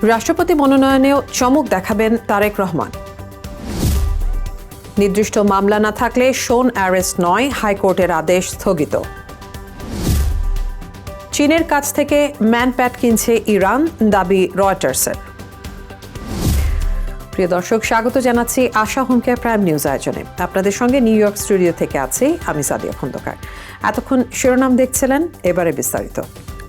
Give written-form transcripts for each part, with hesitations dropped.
রাষ্ট্রপতি মনোনয়নেও চমক দেখাবেন তারেক রহমান। নির্দিষ্ট মামলা না থাকলে শোন অ্যারেস্ট নয়, হাইকোর্টের আদেশ স্থগিত। চীনের কাছ থেকে ম্যানপ্যাড কিনছে ইরান, দাবি রয়টার্সের। প্রিয় দর্শক, স্বাগত জানাচ্ছি আশা হোম কেয়ার প্রাইম নিউজ আয়োজনে। আপনাদের সঙ্গে নিউ ইয়র্ক স্টুডিও থেকে আছি আমি সাদিয়া খন্দকার। এতক্ষণ শিরোনাম দেখছিলেন, এবারে বিস্তারিত।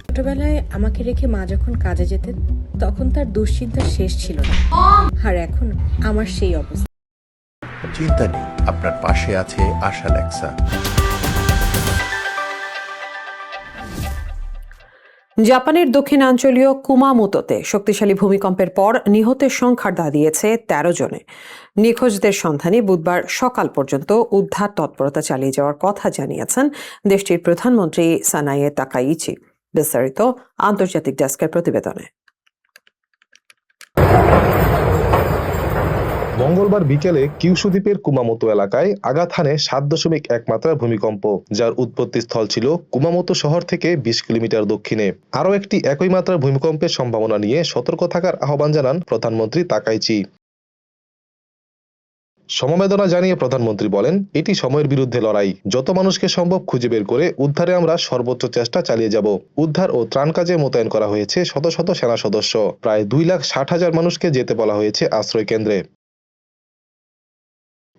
ছোটবেলায় আমাকে রেখে মা যখন কাজে যেতেন তখন তার দুশ্চিন্তার শেষ ছিল না, আর এখন আমার সেই অবস্থা। চিন্তা নেই, আপনার পাশে আছে আশা লেক্সা। জাপানের দক্ষিণাঞ্চলীয় কুমামোতোতে শক্তিশালী ভূমিকম্পের পর নিহতের সংখ্যা দাঁড়িয়েছে 13 জনে। নিখোঁজদের সন্ধানে বুধবার সকাল পর্যন্ত উদ্ধার তৎপরতা চালিয়ে যাওয়ার কথা জানিয়েছেন দেশটির প্রধানমন্ত্রী সানায়ে তাকাইচি। বিস্তারিত আন্তর্জাতিক ডেস্কের প্রতিবেদনে। মঙ্গলবার বিকেলে কিউশু দ্বীপের কুমামোতো এলাকায় আঘাত হানে 7.1 মাত্রার ভূমিকম্প, যার উৎপত্তিস্থল ছিল কুমামোতো শহর থেকে 20 কিলোমিটার দক্ষিণে। আরও একটি একই মাত্রার ভূমিকম্পের সম্ভাবনা নিয়ে সতর্ক থাকার আহ্বান জানান প্রধানমন্ত্রী তাকাইচি। সমবেদনা জানিয়ে প্রধানমন্ত্রী বলেন, এটি সময়ের বিরুদ্ধে লড়াই। যত মানুষকে সম্ভব খুঁজে বের করে উদ্ধারে আমরা সর্বোচ্চ চেষ্টা চালিয়ে যাব। উদ্ধার ও ত্রাণ কাজে মোতায়েন করা হয়েছে শত শত সেনা সদস্য। প্রায় 2,60,000 মানুষকে যেতে বলা হয়েছে আশ্রয় কেন্দ্রে।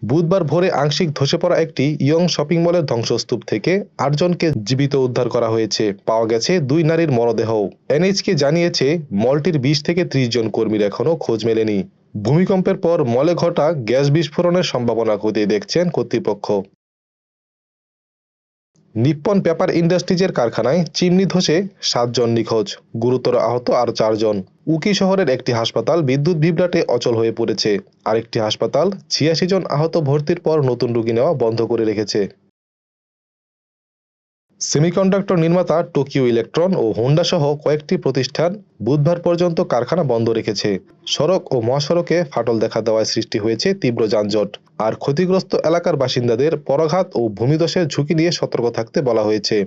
বুধবার ভোরে আংশিক ধসে পড়া একটি ইয়ং শপিং মলের ধ্বংসস্তূপ থেকে 8 জনকে জীবিত উদ্ধার করা হয়েছে। পাওয়া গেছে 2 নারীর মরদেহও। এনএইচকে জানিয়েছে মলটির 20 থেকে 30 জন কর্মীর এখনও খোঁজ মেলেনি। ভূমিকম্পের পর মলে ঘটা গ্যাস বিস্ফোরণের সম্ভাবনা খতিয়ে দেখছেন কর্তৃপক্ষ। নিপ্পন পেপার ইন্ডাস্ট্রিজের কারখানায় চিমনি ধসে 7 জন নিখোঁজ, গুরুতর আহত আর 4 জন। উকি শহরের একটি হাসপাতাল বিদ্যুৎ বিভ্রাটে অচল হয়ে পড়েছে। আরেকটি হাসপাতাল 86 জন আহত ভর্তির পর নতুন রোগী নেওয়া বন্ধ করে রেখেছে। সেমিকন্ডাক্টর নির্মাতা টোকিও ইলেকট্রন ও হোন্ডা সহ কয়েকটি প্রতিষ্ঠান বুধবার পর্যন্ত কারখানা বন্ধ রেখেছে। সড়ক ও মহাসড়কে ফাটল দেখা দেওয়ায় সৃষ্টি হয়েছে তীব্র যানজট, আর ক্ষতিগ্রস্ত এলাকার বাসিন্দাদের পরাঘাত ও ভূমিধসের ঝুঁকি নিয়ে সতর্ক থাকতে বলা হয়েছে।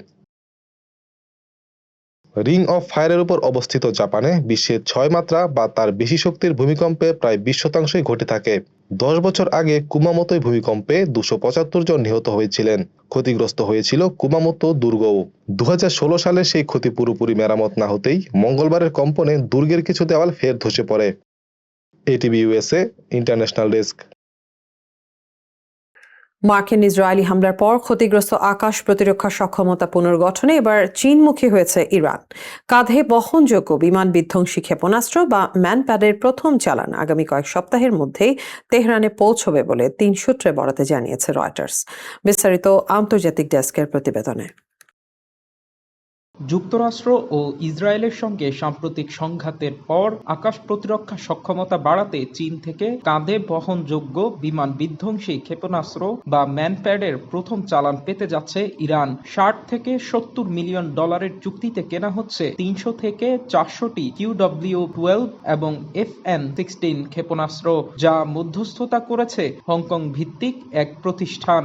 রিং অফ ফায়ারের উপর অবস্থিত জাপানে বিশ্বের 6 মাত্রা বা তার বেশি শক্তির ভূমিকম্পে প্রায় 20% ঘটে থাকে। 10 বছর আগে কুমামোতোয় ভূমিকম্পে 275 জন নিহত হয়েছিলেন। ক্ষতিগ্রস্ত হয়েছিল কুমামোতো দুর্গও। 2016 সালে সেই ক্ষতি পুরোপুরি মেরামত না হতেই মঙ্গলবারের কম্পনে দুর্গের কিছু দেওয়াল ফের ধসে পড়ে। ATV USA international desk. মার্কিন ইসরায়েলি হামলার পর ক্ষতিগ্রস্ত আকাশ প্রতিরক্ষা সক্ষমতা পুনর্গঠনে এবার চীনমুখী হয়েছে ইরান। কাঁধে বহনযোগ্য বিমান বিধ্বংসী ক্ষেপণাস্ত্র বা ম্যানপ্যাডের প্রথম চালান আগামী কয়েক সপ্তাহের মধ্যেই তেহরানে পৌঁছবে বলে 3 সূত্রে বরাতে জানিয়েছে রয়টার্স। বিস্তারিত আন্তর্জাতিক ডেস্কের প্রতিবেদনে। যুক্তরাষ্ট্র ও ইসরায়েলের সঙ্গে সাম্প্রতিক সংঘাতের পর আকাশ প্রতিরক্ষা সক্ষমতা বাড়াতে চীন থেকে কাঁধে বহনযোগ্য বিমান বিধ্বংসী ক্ষেপণাস্ত্র বা ম্যানপ্যাডের প্রথম চালান পেতে যাচ্ছে ইরান। 60 থেকে 70 মিলিয়ন ডলারের চুক্তিতে কেনা হচ্ছে 300 থেকে 400টি QW-12 এবং FN-16 ক্ষেপণাস্ত্র, যা মধ্যস্থতা করেছে হংকং ভিত্তিক এক প্রতিষ্ঠান।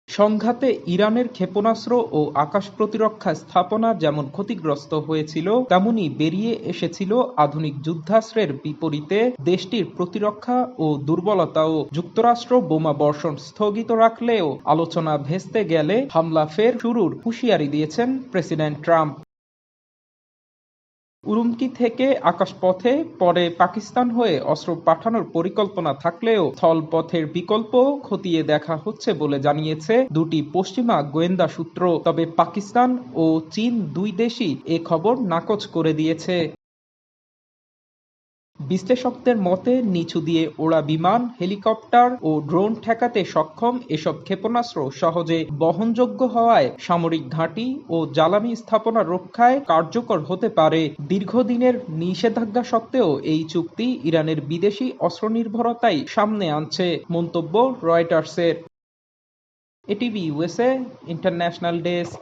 সংঘাতে ইরানের ক্ষেপণাস্ত্র ও আকাশ প্রতিরক্ষা স্থাপনা যেমন ক্ষতিগ্রস্ত হয়েছিল, তেমনি বেরিয়ে এসেছিল আধুনিক যুদ্ধাস্ত্রের বিপরীতে দেশটির প্রতিরক্ষা ও দুর্বলতাও। যুক্তরাষ্ট্র বোমা বর্ষণ স্থগিত রাখলেও আলোচনা ভেস্তে গেলে হামলা ফের শুরুর হুঁশিয়ারি দিয়েছেন প্রেসিডেন্ট ট্রাম্প। উরুমকি থেকে আকাশপথে পরে পাকিস্তান হয়ে অস্ত্র পাঠানোর পরিকল্পনা থাকলেও স্থলপথের বিকল্প খতিয়ে দেখা হচ্ছে বলে জানিয়েছে দুটি পশ্চিমা গোয়েন্দা সূত্র। তবে পাকিস্তান ও চীন দুই দেশই এ খবর নাকচ করে দিয়েছে। বিশ্লেষকদের মতে নিচু দিয়ে ওড়া বিমান, হেলিকপ্টার ও ড্রোন ঠেকাতে সক্ষম এসব ক্ষেপণাস্ত্র সহজে বহনযোগ্য হওয়ায় সামরিক ঘাঁটি ও জ্বালানি স্থাপনা রক্ষায় কার্যকর হতে পারে। দীর্ঘদিনের নিষেধাজ্ঞা সত্ত্বেও এই চুক্তি ইরানের বিদেশি অস্ত্র নির্ভরতাই সামনে আনছে, মন্তব্য রয়টার্সের। ATV USA international desk.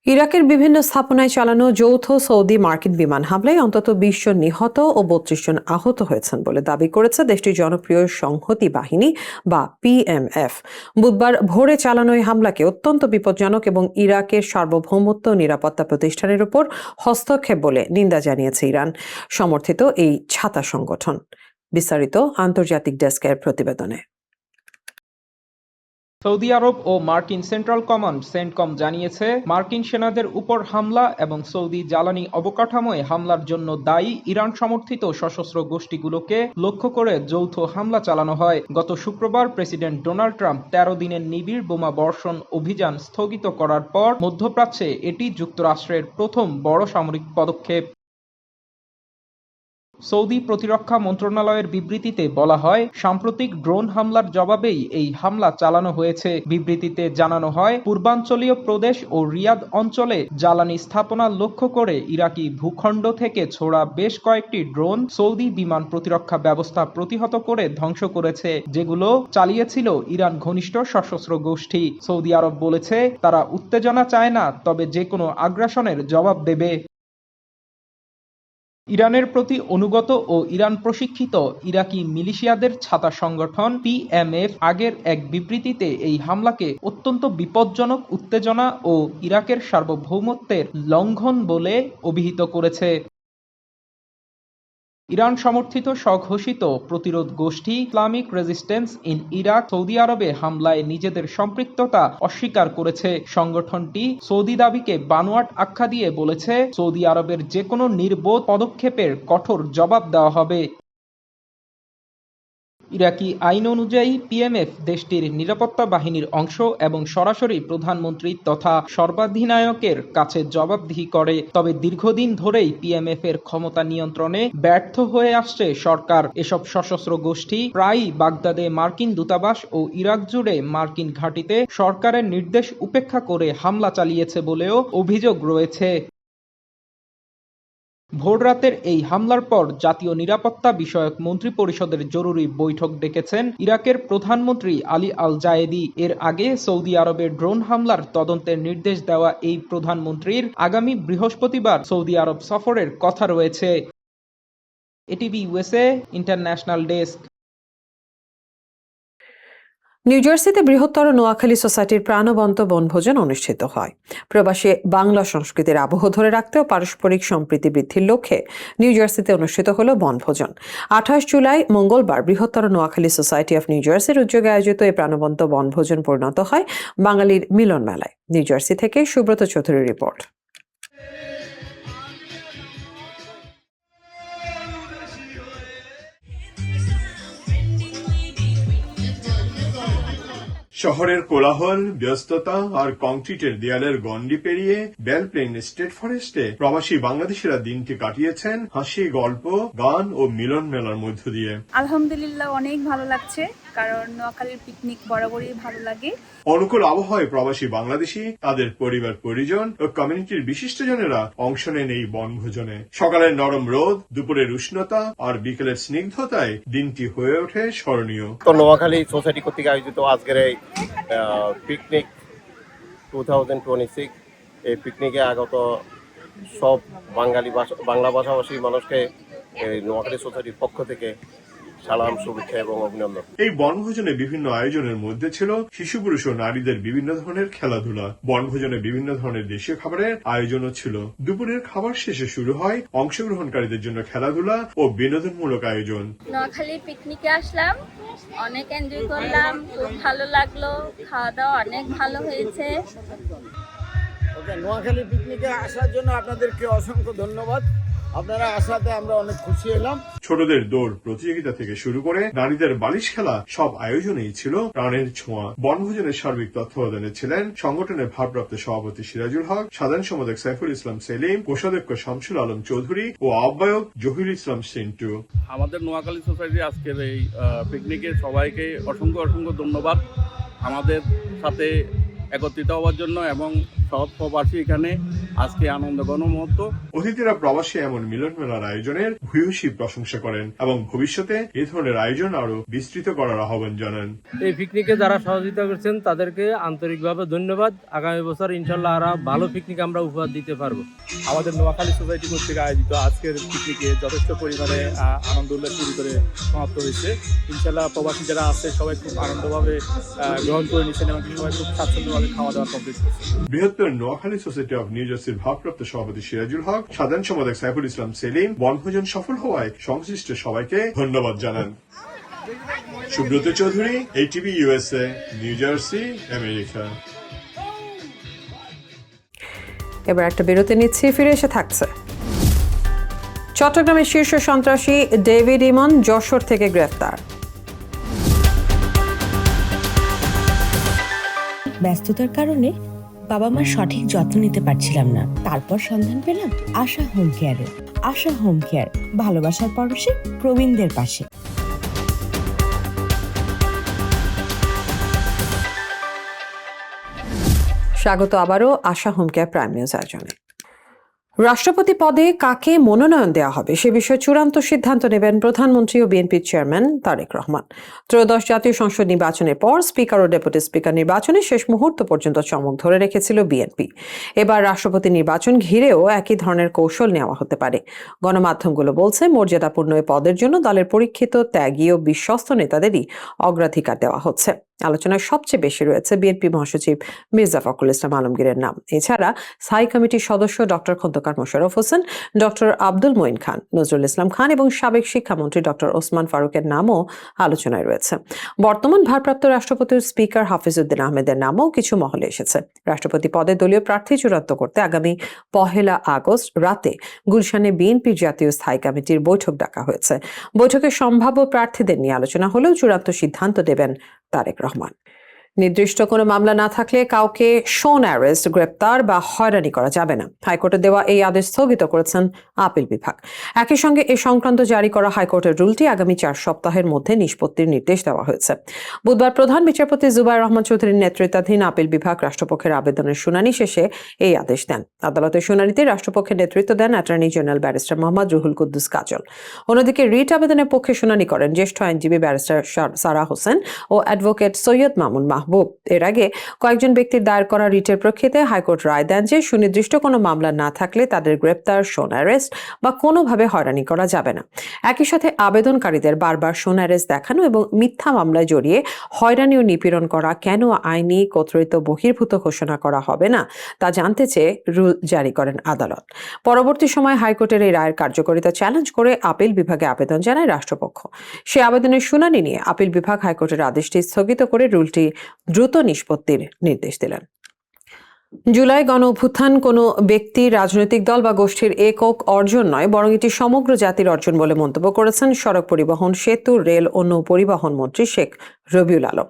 ইরাকের বিভিন্ন স্থাপনায় চালানো যৌথ সৌদি মার্কিন বিমান হামলায় অন্তত 20 জন নিহত ও 32 জন আহত হয়েছেন বলে দাবি করেছে দেশটির জনপ্রিয় সংহতি বাহিনী বা পিএমএফ। বুধবার ভোরে চালানো এই হামলাকে অত্যন্ত বিপজ্জনক এবং ইরাকের সার্বভৌমত্ব ও নিরাপত্তা প্রতিষ্ঠানের উপর হস্তক্ষেপ বলে নিন্দা জানিয়েছে ইরান সমর্থিত এই ছাতা সংগঠন। বিস্তারিত আন্তর্জাতিক ডেস্কের প্রতিবেদনে। সৌদি আরব ও মার্কিন সেন্ট্রাল কমান্ড সেন্টকম জানিয়েছে, মার্কিন সেনাদের উপর হামলা এবং সৌদি জ্বালানি অবকাঠামোয় হামলার জন্য দায়ী ইরান সমর্থিত সশস্ত্র গোষ্ঠীগুলোকে লক্ষ্য করে যৌথ হামলা চালানো হয়। গত শুক্রবার প্রেসিডেন্ট ডোনাল্ড ট্রাম্প 13 দিনের নিবিড় বোমা বর্ষণ অভিযান স্থগিত করার পর মধ্যপ্রাচ্যে এটি যুক্তরাষ্ট্রের প্রথম বড় সামরিক পদক্ষেপ। সৌদি প্রতিরক্ষা মন্ত্রণালয়ের বিবৃতিতে বলা হয়, সাম্প্রতিক ড্রোন হামলার জবাবেই এই হামলা চালানো হয়েছে। বিবৃতিতে জানানো হয়, পূর্বাঞ্চলীয় প্রদেশ ও রিয়াদ অঞ্চলে জ্বালানি স্থাপনা লক্ষ্য করে ইরাকি ভূখণ্ড থেকে ছোড়া বেশ কয়েকটি ড্রোন সৌদি বিমান প্রতিরক্ষা ব্যবস্থা প্রতিহত করে ধ্বংস করেছে, যেগুলো চালিয়েছিল ইরান ঘনিষ্ঠ সশস্ত্র গোষ্ঠী। সৌদি আরব বলেছে, তারা উত্তেজনা চায় না, তবে যে কোনো আগ্রাসনের জবাব দেবে। ইরানের প্রতি অনুগত ও ইরান প্রশিক্ষিত ইরাকি মিলিশিয়াদের ছাতা সংগঠন পিএমএফ আগের এক বিবৃতিতে এই হামলাকে অত্যন্ত বিপজ্জনক, উত্তেজনা ও ইরাকের সার্বভৌমত্বের লঙ্ঘন বলে অভিহিত করেছে। ইরান সমর্থিত স্বঘোষিত প্রতিরোধ গোষ্ঠী Islamic resistance in Iraq Saudi আরবে হামলায় নিজেদের সম্পৃক্ততা অস্বীকার করেছে। সংগঠনটি সৌদি দাবিকে বানোয়াট আখ্যা দিয়ে বলেছে, সৌদি আরবের যে কোনো নির্বোধ পদক্ষেপের কঠোর জবাব দেওয়া হবে। ইরাকি আইন অনুযায়ী পিএমএফ দেশটির নিরাপত্তা বাহিনীর অংশ এবং সরাসরি প্রধানমন্ত্রী তথা সর্বাধিনায়কের কাছে জবাবদিহি করে। তবে দীর্ঘদিন ধরেই পিএমএফ এর ক্ষমতা নিয়ন্ত্রণে ব্যর্থ হয়ে আসছে সরকার। এসব সশস্ত্র গোষ্ঠী প্রায়ই বাগদাদে মার্কিন দূতাবাস ও ইরাক জুড়ে মার্কিন ঘাঁটিতে সরকারের নির্দেশ উপেক্ষা করে হামলা চালিয়েছে বলেও অভিযোগ রয়েছে। ভোররাতের এই হামলার পর জাতীয় নিরাপত্তা বিষয়ক মন্ত্রিপরিষদের জরুরি বৈঠক ডেকেছেন ইরাকের প্রধানমন্ত্রী আলী আল জায়েদি। এর আগে সৌদি আরবের ড্রোন হামলার তদন্তের নির্দেশ দেওয়া এই প্রধানমন্ত্রীর আগামী বৃহস্পতিবার সৌদি আরব সফরের কথা রয়েছে। ATV USA international desk. নিউজার্সিতে বৃহত্তর নোয়াখালী সোসাইটির প্রাণবন্ত বনভোজন অনুষ্ঠিত হয়। প্রবাসী বাংলা সংস্কৃতির আবহ ধরে রাখতে ও পারস্পরিক সম্প্রীতি বৃদ্ধির লক্ষ্যে নিউজার্সিতে অনুষ্ঠিত হল বনভোজন। 28 জুলাই মঙ্গলবার বৃহত্তর নোয়াখালী সোসাইটি অফ নিউজার্সির উদ্যোগে আয়োজিত এই প্রাণবন্ত বনভোজন পরিণত হয় বাঙালির মিলন মেলায়। নিউজার্সি থেকে সুব্রত চৌধুরীর রিপোর্ট। শহরের কোলাহল, ব্যস্ততা আর কংক্রিটের দেয়ালের গণ্ডি পেরিয়ে বেলপ্লেন স্টেট ফরেস্টে প্রবাসী বাংলাদেশিরা দিনটি কাটিয়েছেন হাসি, গল্প, গান ও মিলন মেলার মধ্য দিয়ে। আলহামদুলিল্লাহ অনেক ভালো লাগছে, কারণ নোয়াখালীর পিকনিক বরাবরই ভালো লাগে। অনুকূল আবহাওয়ায় প্রবাসী বাংলাদেশি, তাদের পরিবার পরিজন ও কমিউনিটির বিশিষ্টজনেরা অংশ নেন এই বনভোজনে। সকালের নরম রোদ, দুপুরের উষ্ণতা আর বিকেলের স্নিগ্ধতায় দিনটি হয়ে ওঠে স্মরণীয়। তো নোয়াখালী সোসাইটি কর্তৃক আয়োজিত আজকের এই পিকনিক 2026, এই পিকনিকে আগত সব বাংলা ভাষাভাষী মানুষকে এই নোয়াখালী সোসাইটির পক্ষ থেকে সালাম, শুভেচ্ছা এবং অভিনন্দন। এই বনভোজনে বিভিন্ন আয়োজনের মধ্যে ছিল শিশু, পুরুষ ও নারীদের বিভিন্ন ধরনের খেলাধুলা। বনভোজনে বিভিন্ন ধরনের দেশীয় খাবারের আয়োজনও ছিল। দুপুরের খাবার শেষে শুরু হয় অংশগ্রহণকারীদের জন্য খেলাধুলা ও বিনোদনমূলক আয়োজন। নোয়াখালী পিকনিকে আসলাম, অনেক এনজয় করলাম, খুব ভালো লাগলো, খাওয়া দাওয়া অনেক ভালো হয়েছে। নোয়াখালী পিকনিকে আসার জন্য আপনাদেরকে অসংখ্য ধন্যবাদ। আপনারা আসাতে আমরা অনেক খুশি হলাম। ছোটদের দৌড় প্রতিযোগিতা থেকে শুরু করে নারীদের বালিশ খেলা, সব আয়োজনেই ছিল প্রাণের ছোঁয়া। বনভোজনের সার্বিক তত্ত্বাবধানে ছিলেন সংগঠনের ভারপ্রাপ্ত সভাপতি সিরাজুল হক, সাধারণ সম্পাদক সাইফুল ইসলাম সেলিম, কোষাধ্যক্ষ শামসুল আলম চৌধুরী ও আহ্বায়ক জহির ইসলাম সিন্টু। আমাদের নোয়াখালী সোসাইটির আজকের এই পিকনিকে সবাইকে অসংখ্য ধন্যবাদ আমাদের সাথে একত্রিত হওয়ার জন্য এবং সব প্রবাসী এখানে আজকে আনন্দ গণমুহূর্ত। অতিথিরা প্রবাসী এমন মিলন মেলার আয়োজনের ভূয়সী প্রশংসা করেন এবং ভবিষ্যতে এ ধরনের আয়োজন আরো বিস্তৃত করার আহ্বান জানান। এই পিকনিকে যারা সহযোগিতা করছেন তাদেরকে আন্তরিকভাবে ধন্যবাদ। আগামী বছর ইনশাল্লাহ আরো ভালো পিকনিক আমরা উপহার দিতে পারবো। আমাদের নোয়াখালী সোসাইটি কর্তৃক আয়োজিত আজকের পিকনিকে যথেষ্ট পরিমাণে আনন্দ উল্লাস করে সমাপ্ত হয়েছে। ইনশাল্লাহ প্রবাসী যারা আছে সবাই খুব আনন্দভাবে গ্রহণ করে নিচ্ছেন এবং সবাই খুব স্বাচ্ছন্দ্যভাবে খাওয়া দাওয়া কমপ্লিট করছে। বৃহত্তর নোয়াখালী সোসাইটি অব নিউ জার্সির ভারপ্রাপ্ত সভাপতি সিরাজুল হক, সাধারণ সম্পাদক সাইফুল ইসলাম সেলিম বনভোজন সফল হওয়ায় সংশ্লিষ্ট সবাইকে ধন্যবাদ জানান। Subrata Chowdhury, ATV USA, new jersey, America. এবার একটা বিরতি নিচ্ছি, ফিরে এসে থাকছে। চট্টগ্রামের শীর্ষ সন্ত্রাসী ডেভিড ইমন যশোর থেকে গ্রেফতার। ব্যস্ততার কারণে বাবা মার সঠিক যত্ন নিতে পারছিলাম না, তারপর সন্ধান পেলাম আশা হোম কেয়ারে। আশা হোম কেয়ার, ভালোবাসার পরশে প্রবীণদের পাশে। স্বাগত আবারও আশা হোম কেয়ার প্রাইম নিউজ আয়োজনে। রাষ্ট্রপতি পদে কাকে মনোনয়ন দেওয়া হবে সে বিষয়ে চূড়ান্ত সিদ্ধান্ত নেবেন প্রধানমন্ত্রী ও বিএনপির চেয়ারম্যান তারেক রহমান। ত্রয়োদশ জাতীয় সংসদ নির্বাচনের পর স্পিকার ও ডেপুটি স্পিকার নির্বাচনে শেষ মুহূর্ত পর্যন্ত চমক ধরে রেখেছিল বিএনপি। এবার রাষ্ট্রপতি নির্বাচন ঘিরেও একই ধরনের কৌশল নেওয়া হতে পারে। গণমাধ্যমগুলো বলছে, মর্যাদাপূর্ণ এই পদের জন্য দলের পরীক্ষিত, ত্যাগী ও বিশ্বস্ত নেতাদেরই অগ্রাধিকার দেওয়া হচ্ছে। আলোচনায় সবচেয়ে বেশি রয়েছে বিএনপি মহাসচিব মির্জা ফখরুল ইসলাম আলমগীরের নাম। এছাড়া স্থায়ী কমিটির সদস্য ডক্টর খন্দকার মোশাররফ হোসেন, ডক্টর আব্দুল মঈন খান, নজরুল ইসলাম খান এবং সাবেক শিক্ষামন্ত্রী ডক্টর ওসমান ফারুকের নামও আলোচনায় রয়েছে। বর্তমান ভারপ্রাপ্ত রাষ্ট্রপতির স্পিকার হাফিজউদ্দিন আহমেদের নামও কিছু মহলে এসেছে। রাষ্ট্রপতি পদে দলীয় প্রার্থী চূড়ান্ত করতে আগামী 1 আগস্ট রাতে গুলশানে বিএনপির জাতীয় স্থায়ী কমিটির বৈঠক ডাকা হয়েছে। বৈঠকে সম্ভাব্য প্রার্থীদের নিয়ে আলোচনা হলেও চূড়ান্ত সিদ্ধান্ত দেবেন তারেক রহমান। নির্দিষ্ট কোনো মামলা না থাকলে কাউকে শোন অ্যারেস্ট, গ্রেপ্তার বা হয়রানি করা যাবে না। হাইকোর্টে দেওয়া এই আদেশ স্থগিত করেছেন আপিল বিভাগ। একই সঙ্গে এ সংক্রান্ত জারি করা হাইকোর্টের রুলটি আগামী 4 সপ্তাহের মধ্যে নিষ্পত্তির নির্দেশ দেওয়া হয়েছে। বুধবার প্রধান বিচারপতি জুবায়ের রহমান চৌধুরীর নেতৃত্বাধীন আপিল বিভাগ রাষ্ট্রপক্ষের আবেদনের শুনানি শেষে এই আদেশ দেন। আদালতের শুনানিতে রাষ্ট্রপক্ষের নেতৃত্ব দেন attorney general barrister Mohammad Ruhul Quddus Kajal. অন্যদিকে রিট আবেদনের পক্ষে শুনানি করেন জ্যেষ্ঠ আইনজীবী ব্যারিস্টার সারা হোসেন ও অ্যাডভোকেট সৈয়দ মামুন মাহবুব। এর আগে কয়েকজন ব্যক্তির দায়ের করা রিটের প্রেক্ষিতে হাইকোর্ট রায় দেন যে সুনির্দিষ্ট কোনো মামলা না থাকলে তাদের গ্রেপ্তার, শোন অ্যারেস্ট বা কোনোভাবে হয়রানি করা যাবে না। একই সাথে আবেদনকারীদের বারবার শোন অ্যারেস্ট দেখানো এবং মিথ্যা মামলায় জড়িয়ে হয়রানি ও নিপীড়ন করা কেন আইনি কর্তৃত্ব বহির্ভূত ঘোষণা করা হবে না তা জানতে চেয়ে রুল জারি করেন আদালত। পরবর্তী সময় হাইকোর্টের এই রায়ের কার্যকারিতা চ্যালেঞ্জ করে আপিল বিভাগে আবেদন জানায় রাষ্ট্রপক্ষ। সে আবেদনের শুনানি নিয়ে আপিল বিভাগ হাইকোর্টের আদেশটি স্থগিত করে রুলটি দ্রুত নিষ্পত্তির নির্দেশ দিলেন। জুলাই গণ অভ্যুত্থান কোনো ব্যক্তি, রাজনৈতিক দল বা গোষ্ঠীর একক অর্জন নয়, বরং এটি সমগ্র জাতির অর্জন বলে মন্তব্য করেছেন সড়ক পরিবহন, সেতু, রেল ও নৌ পরিবহন মন্ত্রী শেখ রবিউল আলম।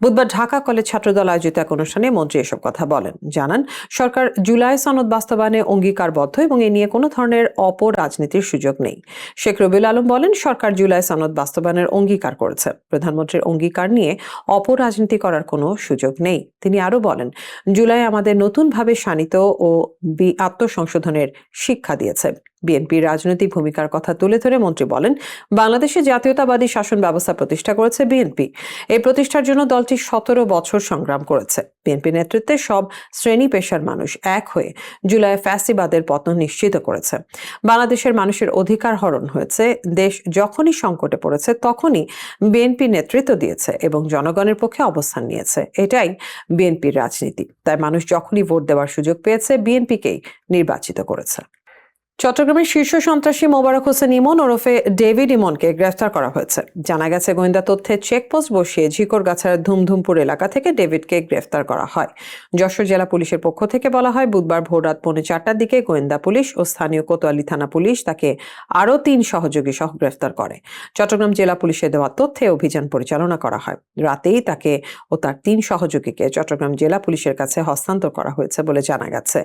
বুধবার ঢাকা কলেজ ছাত্রদল আয়োজিত এক অনুষ্ঠানে মন্ত্রী এসব কথা বলেন। জানান, সরকার জুলাই সনদ বাস্তবায়নে অঙ্গীকারবদ্ধ এবং এ নিয়ে কোনো ধরনের অপরাজনীতির সুযোগ নেই। শেখ রবিউল আলম বলেন, সরকার জুলাই সনদ বাস্তবায়নের অঙ্গীকার করেছে। প্রধানমন্ত্রীর অঙ্গীকার নিয়ে অপরাজনীতি করার কোনো সুযোগ নেই। তিনি আরো বলেন, জুলাই আমাদের নতুনভাবে শানিত ও আত্মসংশোধনের শিক্ষা দিয়েছে। বিএনপির রাজনৈতিক ভূমিকার কথা তুলে ধরে মন্ত্রী বলেন, বাংলাদেশে জাতীয়তাবাদী শাসন ব্যবস্থা প্রতিষ্ঠা করেছে বিএনপি। এই প্রতিষ্ঠার জন্য দলটি 17 বছর সংগ্রাম করেছে। বিএনপি নেতৃত্বে সব শ্রেণী পেশার মানুষ এক হয়ে জুলাই ফ্যাসিবাদের পতন নিশ্চিত করেছে। বাংলাদেশের মানুষের অধিকার হরণ হয়েছে। দেশ যখনই সংকটে পড়েছে তখনই বিএনপি নেতৃত্ব দিয়েছে এবং জনগণের পক্ষে অবস্থান নিয়েছে। এটাই বিএনপির রাজনীতি। তাই মানুষ যখনই ভোট দেওয়ার সুযোগ পেয়েছে বিএনপিকেই নির্বাচিত করেছে। চট্টগ্রামের শীর্ষ সন্ত্রাসী মোবারক হোসেন ইমন ওরফে ডেভিড ইমনকে গ্রেফতার করা হয়েছে। জানা গেছে, গোয়েন্দা তথ্যে চেকপোস্ট বসিয়ে ঝিকরগাছার ধুমধুমপুর এলাকা থেকে ডেভিডকে গ্রেফতার করা হয়। যশোর জেলা পুলিশের পক্ষ থেকে বলা হয়, বুধবার ভোররাত 4:45 দিকে গোয়েন্দা পুলিশ ও স্থানীয় কোতোয়ালি থানা পুলিশ তাকে আরও 3 সহযোগী সহ গ্রেফতার করে। চট্টগ্রাম জেলা পুলিশের দেওয়া তথ্যে অভিযান পরিচালনা করা হয়। রাতেই তাকে ও তার 3 সহযোগীকে চট্টগ্রাম জেলা পুলিশের কাছে হস্তান্তর করা হয়েছে বলে জানা গেছে।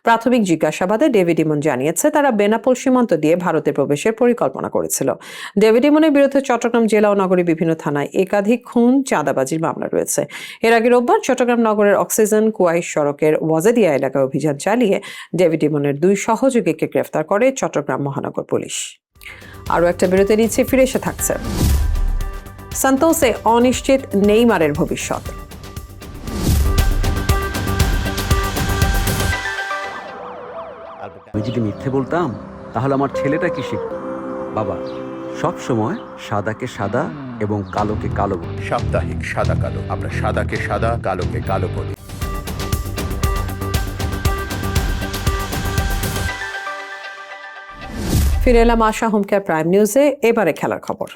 প্রাথমিক জিজ্ঞাসাবাদে ডেভিড ইমন জানিয়েছে, তার তারা বেনাপোল সীমান্ত দিয়ে ভারতে প্রবেশের পরিকল্পনা করেছিল। ডেভিড ইমনের বিরুদ্ধে চট্টগ্রাম জেলা ও নগরীর বিভিন্ন থানায় একাধিক খুন, চাঁদাবাজির মামলা রয়েছে। এর আগে রোববার চট্টগ্রাম নগরের অক্সিজেন কুয়াইশ সড়কের ওয়াজেদিয়া এলাকায় অভিযান চালিয়ে ডেভিড ইমনের 2 সহযোগীকে গ্রেফতার করে চট্টগ্রাম মহানগর পুলিশ। আরও একটা বিরতি নিচ্ছে, ফিরে এসে থাকছে। সান্তোসে অনিশ্চিত নেইমারের ভবিষ্যৎ। আমি যদি মিথ্যে বলতাম তাহলে আমার ছেলেটা কি শিখত? বাবা, সব সময় সাদাকে সাদা এবং কালোকে কালো বলি। সাপ্তাহিক সাদা কালো, আমরা সাদাকে সাদা, কালোকে কালো বলি। ফিরে এলাম আশা হোম কেয়ার প্রাইম নিউজে। এবারে খেলার খবর।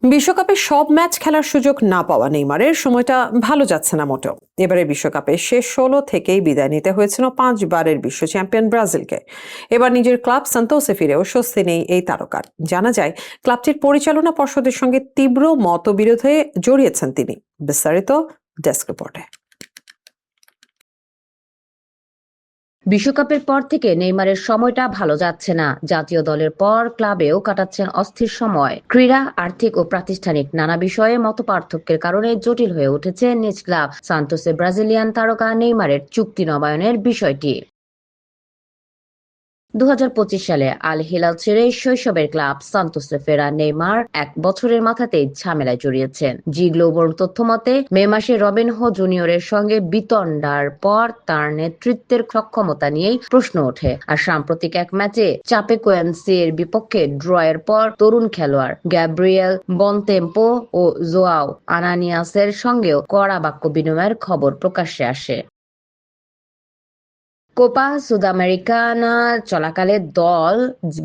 বিশ্বকাপে সব ম্যাচ খেলার সুযোগ না পাওয়া নেইমারের সময়টা ভালো যাচ্ছে না মোটেও। এবারে বিশ্বকাপে শেষ 16 থেকেই বিদায় নিতে হয়েছিল 5 বারের বিশ্ব চ্যাম্পিয়ন ব্রাজিলকে। এবার নিজের ক্লাব সান্তোসে ফিরেও স্বস্তি নেই এই তারকার। জানা যায়, ক্লাবটির পরিচালনা পর্ষদের সঙ্গে তীব্র মতবিরোধে জড়িয়েছেন তিনি। বিস্তারিত ডেস্ক রিপোর্টে। বিশ্বকাপের পর থেকে নেইমারের সময়টা ভালো যাচ্ছে না। জাতীয় দলের পর ক্লাবেও কাটাচ্ছেন অস্থির সময়। ক্রীড়া, আর্থিক ও প্রাতিষ্ঠানিক নানা বিষয়ে মতপার্থক্যের কারণে জটিল হয়ে উঠেছে নিজ ক্লাব সান্তোসে ব্রাজিলিয়ান তারকা নেইমারের চুক্তি নবায়নের বিষয়টি। 2025 সালে আল হিলাল ছেড়ে শৈশবের ক্লাব সান্তোসে ফেরা নেইমার 1 বছরের মাথাতেই ঝামেলায় জড়িয়েছেন। জি গ্লোবোর তথ্য মতে, মে মাসে রবিনহো জুনিয়রের সঙ্গে বিতণ্ডার পর তার নেতৃত্বের সক্ষমতা নিয়েই প্রশ্ন ওঠে। আর সাম্প্রতিক এক ম্যাচে চাপেকোয়েন্সির বিপক্ষে ড্রয়ের পর তরুণ খেলোয়াড় গ্যাব্রিয়েল বনতেম্পো ও জোয়াও আনানিয়াসের সঙ্গেও কড়া বাক্য বিনিময়ের খবর প্রকাশ্যে আসে। কোপা সুদামেরিকানা চলাকালে দল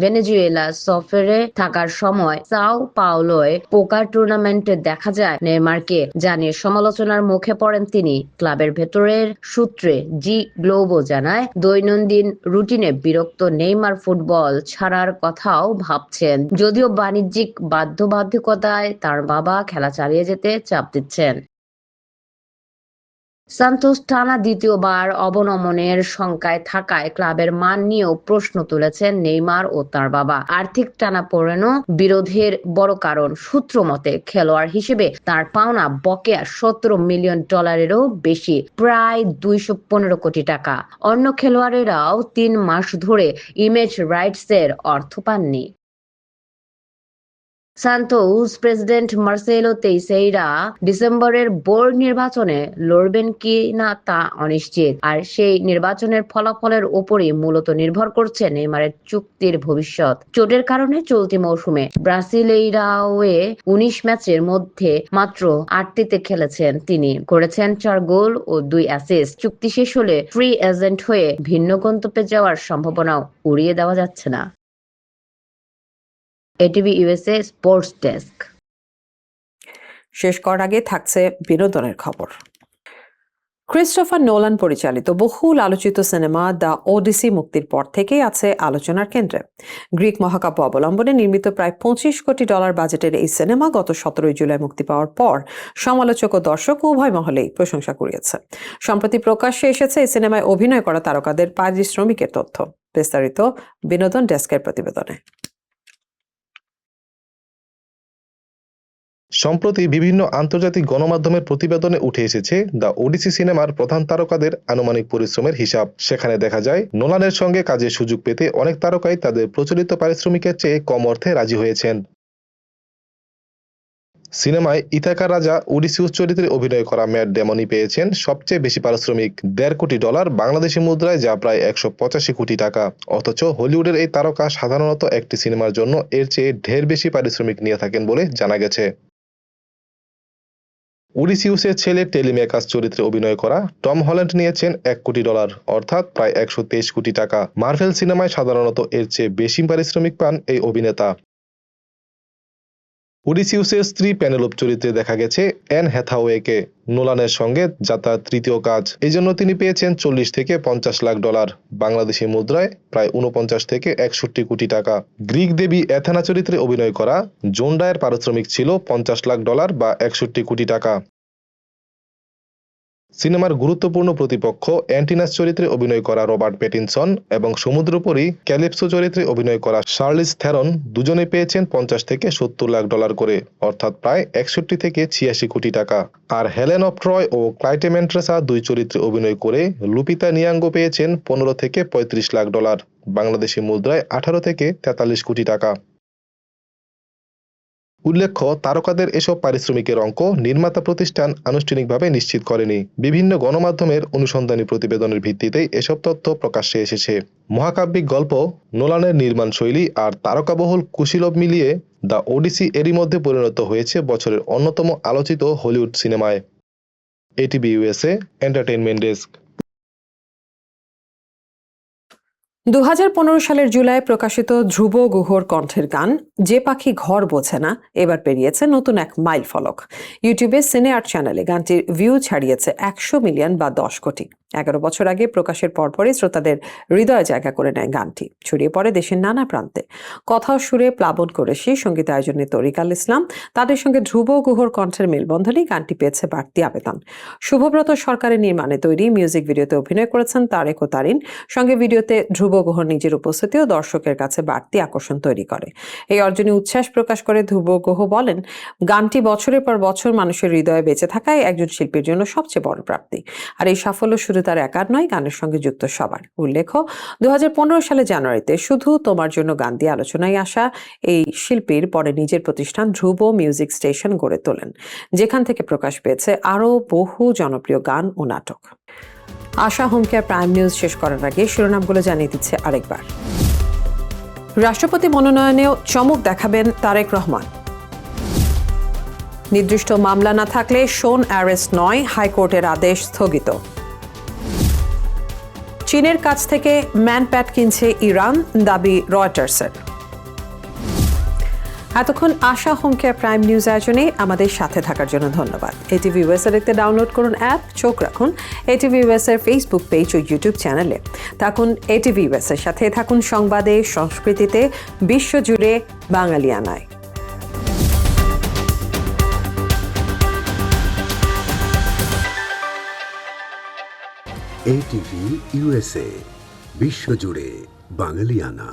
ভেনেজুয়েলা সফরে থাকার সময় সাও পাওলোয় পোকার টুর্নামেন্টে দেখা যায় নেইমারকে জানিয়ে সমালোচনার মুখে পড়েন তিনি। ক্লাবের ভেতরের সূত্রে জি গ্লোবো জানায়, দৈনন্দিন রুটিনে বিরক্ত নেইমার ফুটবল ছাড়ার কথাও ভাবছেন, যদিও বাণিজ্যিক বাধ্যবাধকতায় তার বাবা খেলা চালিয়ে যেতে চাপ দিচ্ছেন। সান্তোস টানা দ্বিতীয়বার অবনমনের শঙ্কায় থাকায় ক্লাবের মান নিয়েও প্রশ্ন তুলেছেন নেইমার ও তার বাবা। আর্থিক টানাপোড়েনও বিরোধের বড় কারণ। সূত্র মতে, খেলোয়াড় হিসেবে তার পাওনা বকেয়া $17 মিলিয়ন বেশি, প্রায় 215 কোটি টাকা। অন্য খেলোয়াড়েরাও 3 মাস ধরে ইমেজ রাইটসের অর্থ পাননি। সান্তোস প্রেসিডেন্ট মার্সেলো তেইসেইরা ডিসেম্বরের বোর্ড নির্বাচনে লড়বেন কি না তা অনিশ্চিত। আর সেই নির্বাচনের ফলাফলের উপরই মূলত নির্ভর করছে নেইমারের চুক্তির ভবিষ্যৎ। চোটের কারণে চলতি মৌসুমে ব্রাসিলেইরাওয়ে 19 ম্যাচের মধ্যে মাত্র 8টিতে খেলেছেন তিনি। করেছেন 4 গোল ও 2 অ্যাসিস্ট। চুক্তি শেষ হলে ফ্রি এজেন্ট হয়ে ভিন্ন গন্তব্যে যাওয়ার সম্ভাবনাও উড়িয়ে দেওয়া যাচ্ছে না। ATV USA sports desk. শেষ করার আগে থাকছে বিনোদনের খবর। ক্রিস্টোফার নোলান পরিচালিত বহুল আলোচিত সিনেমা দ্য ওডিসি মুক্তির পর থেকেই আছে আলোচনার কেন্দ্রে। গ্রিক মহাকাব্য অবলম্বনে নির্মিত প্রায় $25 কোটি বাজেটের এই সিনেমা গত 17 জুলাই মুক্তি পাওয়ার পর সমালোচক ও দর্শক উভয় মহলেই প্রশংসা কুড়িয়েছে। সম্প্রতি প্রকাশ্যে এসেছে এই সিনেমায় অভিনয় করা তারকাদের পারিশ্রমিকের তথ্য। বিস্তারিত বিনোদন ডেস্কের প্রতিবেদনে। সম্প্রতি বিভিন্ন আন্তর্জাতিক গণমাধ্যমের প্রতিবেদনে উঠে এসেছে দ্য ওডিসি সিনেমার প্রধান তারকাদের আনুমানিক পরিশ্রমের হিসাব। সেখানে দেখা যায়, নোলানের সঙ্গে কাজের সুযোগ পেতে অনেক তারকাই তাদের প্রচলিত পারিশ্রমিকের চেয়ে কম অর্থে রাজি হয়েছেন। সিনেমায় ইথাকা রাজা ওডিসিউস চরিত্রে অভিনয় করা ম্যাট ডেমনই পেয়েছেন সবচেয়ে বেশি পারিশ্রমিক, $1.5 কোটি, বাংলাদেশি মুদ্রায় যা প্রায় 185 কোটি টাকা। অথচ হলিউডের এই তারকা সাধারণত একটি সিনেমার জন্য এর চেয়ে ঢের বেশি পারিশ্রমিক নিয়ে থাকেন বলে জানা গেছে। ওডিসিউসের ছেলে টেলিমেকাস চরিত্রে অভিনয় করা টম হল্যান্ড নিয়েছেন $1 কোটি, অর্থাৎ প্রায় 123 কোটি টাকা। মার্ভেল সিনেমায় সাধারণত এর চেয়ে বেশি পারিশ্রমিক পান এই অভিনেতা। ওডিসিউসের স্ত্রী পেনেলোপ চরিত্রে দেখা গেছে অ্যান হ্যাথাওয়েকে। নোলানের সঙ্গে যা তার তৃতীয় কাজ, এই জন্য তিনি পেয়েছেন $40 থেকে $50 লাখ, বাংলাদেশি মুদ্রায় প্রায় 49 থেকে 61 কোটি টাকা। গ্রিক দেবী অ্যাথেনা চরিত্রে অভিনয় করা জোন্ডায়ের পারিশ্রমিক ছিল $50 লাখ বা 61 কোটি টাকা। সিনেমার গুরুত্বপূর্ণ প্রতিপক্ষ অ্যান্টিনাস চরিত্রে অভিনয় করা রবার্ট প্যাটিনসন এবং সমুদ্রপরী ক্যালিপসো চরিত্রে অভিনয় করা শার্লিজ থেরন দুজনে পেয়েছেন 50 থেকে 70 লাখ ডলার করে, অর্থাৎ প্রায় 61 থেকে 86 কোটি টাকা। আর হেলেন অফ ট্রয় ও ক্লাইটেমেন্ট্রেসা দুই চরিত্রে অভিনয় করে লুপিতা নিয়াঙ্গো পেয়েছেন 15 থেকে 35 লাখ ডলার, বাংলাদেশি মুদ্রায় 18 থেকে 43 কোটি টাকা। উল্লেখ্য, তারকাদের এসব পারিশ্রমিকের অঙ্ক নির্মাতা প্রতিষ্ঠান আনুষ্ঠানিকভাবে নিশ্চিত করেনি। বিভিন্ন গণমাধ্যমের অনুসন্ধানী প্রতিবেদনের ভিত্তিতেই এসব তথ্য প্রকাশ্যে এসেছে। মহাকাব্যিক গল্প, নোলানের নির্মাণ শৈলী আর তারকাবহুল কুশীলব মিলিয়ে দ্য ওডিসি এরই মধ্যে পরিণত হয়েছে বছরের অন্যতম আলোচিত হলিউড সিনেমায়। ATV USA entertainment desk. 2015 সালের জুলাই প্রকাশিত ধ্রুব গুহর কণ্ঠের গান যে পাখি ঘর বোঝে না এবার পেরিয়েছে নতুন এক মাইল ফলক। ইউটিউবে সিনে আর্ট চ্যানেলে গানটির ভিউ ছাড়িয়েছে 100 মিলিয়ন বা 10 কোটি। 11 বছর আগে প্রকাশের পরপরই শ্রোতাদের হৃদয়ে জায়গা করে নেয় গানটি, ছড়িয়ে পড়ে দেশের নানা প্রান্তে। কথা ও সুরে প্লাবন করেছি সঙ্গীত আয়োজনে তরিকাল ইসলাম, তাদের সঙ্গে ধ্রুব গুহর কণ্ঠের মেলবন্ধনেই গানটি পেয়েছে বাড়তি আবেদন। শুভব্রত সরকারের নির্মাণে তৈরি মিউজিক ভিডিওতে অভিনয় করেছেন তারেক ও তারিন, সঙ্গে ভিডিওতে ধ্রুব গুহর নিজের উপস্থিতিও দর্শকের কাছে বাড়তি আকর্ষণ তৈরি করে। এই অর্জনে উচ্ছ্বাস প্রকাশ করে ধ্রুব গুহ বলেন, গানটি বছরের পর বছর মানুষের হৃদয়ে বেঁচে থাকায় একজন শিল্পীর জন্য সবচেয়ে বড় প্রাপ্তি। আর এই সাফল্য শুধু তার একার নয়, গানের সঙ্গে যুক্ত সবার। উল্লেখ্য, 2015 সালে জানুয়ারিতে শুধু তোমার জন্য গান দিয়ে আলোচনায় আসা এই শিল্পীর পরে নিজের প্রতিষ্ঠান ধ্রুব মিউজিক স্টেশন গড়ে তোলেন, যেখান থেকে প্রকাশ পেয়েছে আরও বহু জনপ্রিয় গান ও নাটক। আশা হোম কেয়ার প্রাইম নিউজ শেষ করার আগে শিরোনামগুলো জানিয়ে দিচ্ছে আরেকবার। রাষ্ট্রপতি মনোনয়নেও চমক দেখাবেন তারেক রহমান। নির্দিষ্ট মামলা না থাকলে শোন অ্যারেস্ট নয়, হাইকোর্টের আদেশ স্থগিত। চীনের কাছ থেকে ম্যানপ্যাড কিনছে ইরান, দাবি রয়টার্সের। এতক্ষণ আশা হোম কেয়ার প্রাইম নিউজ আয়োজনে আমাদের সাথে থাকার জন্য ধন্যবাদ। এটিভি ইউএসএ দেখতে ডাউনলোড করুন অ্যাপ, চোখ রাখুন এটিভি ইউএসএ ফেসবুক পেজ ও ইউটিউব চ্যানেলে। থাকুন এটিভি ইউএসএ সাথে, থাকুন সংবাদে, সংস্কৃতিতে, বিশ্বজুড়ে বাঙালিয়ানায়। এটিভি ইউএসএ, বিশ্বজুড়ে বাঙালিয়ানা।